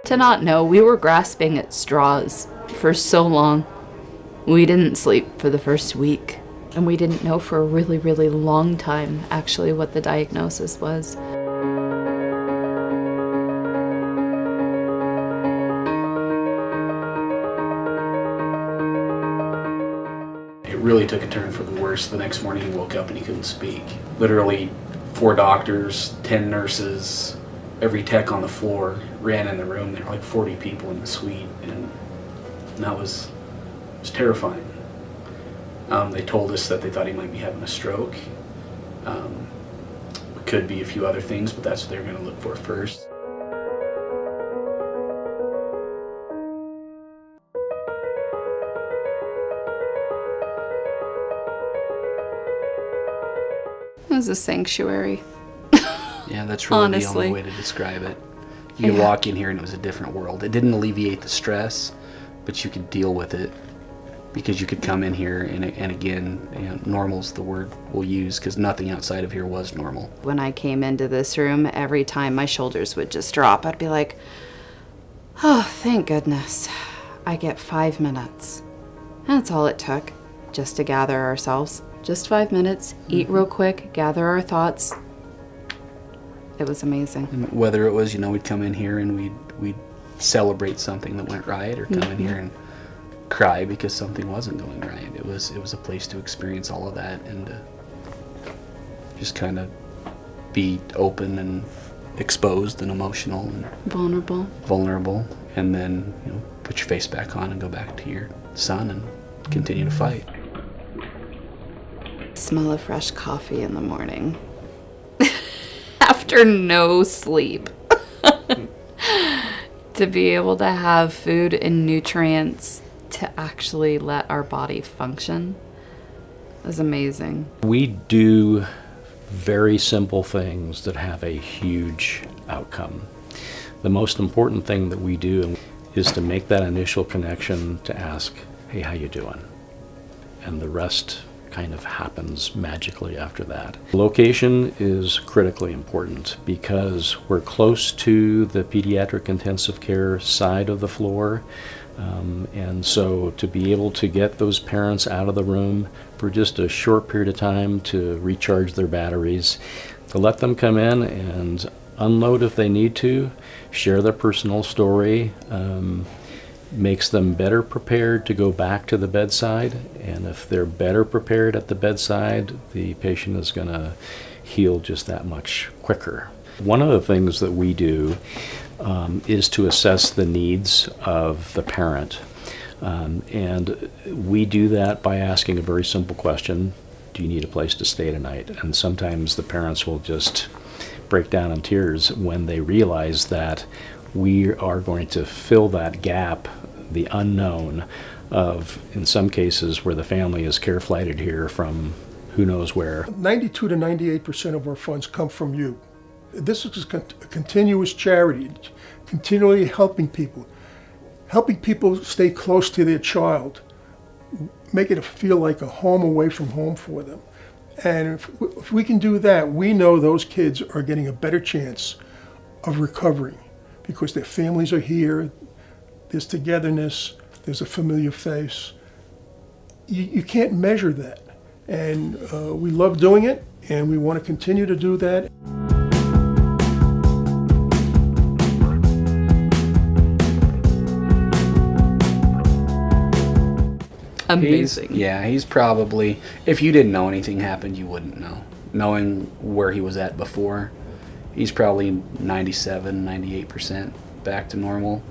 To not know, we were grasping at straws for so long. We didn't sleep for the first week, and we didn't know for a really, really long time actually what the diagnosis was. It really took a turn for the worse. The next morning he woke up and he couldn't speak. Literally 4 doctors, 10 nurses, every tech on the floor ran in the room. There were like 40 people in the suite, and that was terrifying. They told us that they thought he might be having a stroke. It could be a few other things, but that's what they were going to look for first. It was a sanctuary. Yeah, that's really Honestly. the only way to describe it. You could walk in here and it was a different world. It didn't alleviate the stress, but you could deal with it because you could come in here and again, you know, normal's the word we'll use because nothing outside of here was normal. When I came into this room, every time my shoulders would just drop, I'd be like, oh, thank goodness. I get 5 minutes. That's all it took, just to gather ourselves. Just 5 minutes, eat real quick, gather our thoughts. It was amazing. And whether it was, you know, we'd come in here and we'd celebrate something that went right, or come in here and cry because something wasn't going right. It was a place to experience all of that and to just kind of be open and exposed and emotional and vulnerable, and then, you know, put your face back on and go back to your son and continue to fight. Smell of fresh coffee in the morning. After no sleep. To be able to have food and nutrients to actually let our body function is amazing. We do very simple things that have a huge outcome. The most important thing that we do is to make that initial connection to ask, hey, how you doing? And the rest kind of happens magically after that. Location is critically important because we're close to the pediatric intensive care side of the floor. And so to be able to get those parents out of the room for just a short period of time to recharge their batteries, to let them come in and unload if they need to, share their personal story, makes them better prepared to go back to the bedside. And if they're better prepared at the bedside, the patient is going to heal just that much quicker. One of the things that we do is to assess the needs of the parent. And we do that by asking a very simple question: do you need a place to stay tonight? And sometimes the parents will just break down in tears when they realize that we are going to fill that gap, the unknown of, in some cases, where the family is care flighted here from who knows where. 92 to 98% of our funds come from you. This is a continuous charity, continually helping people stay close to their child, make it feel like a home away from home for them. And if we can do that, we know those kids are getting a better chance of recovering because their families are here, there's togetherness, there's a familiar face. You can't measure that. And we love doing it, and we want to continue to do that. Amazing. He's probably, if you didn't know anything happened, you wouldn't know. Knowing where he was at before, he's probably 97, 98% back to normal.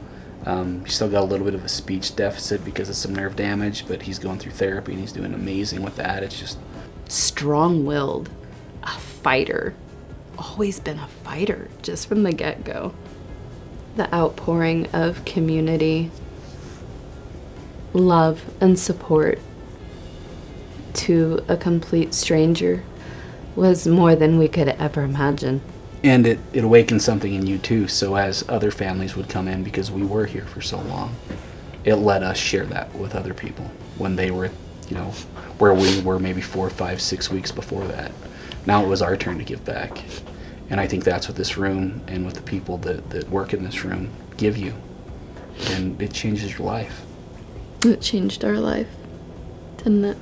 He's still got a little bit of a speech deficit because of some nerve damage, but he's going through therapy and he's doing amazing with that. It's just strong-willed, a fighter. Always been a fighter, just from the get-go. The outpouring of community, love, and support to a complete stranger was more than we could ever imagine. And it awakened something in you too, so as other families would come in, because we were here for so long, it let us share that with other people when they were, you know, where we were maybe 4, 5, 6 weeks before that. Now it was our turn to give back. And I think that's what this room and with the people that work in this room give you, and it changes your life. It changed our life, didn't it?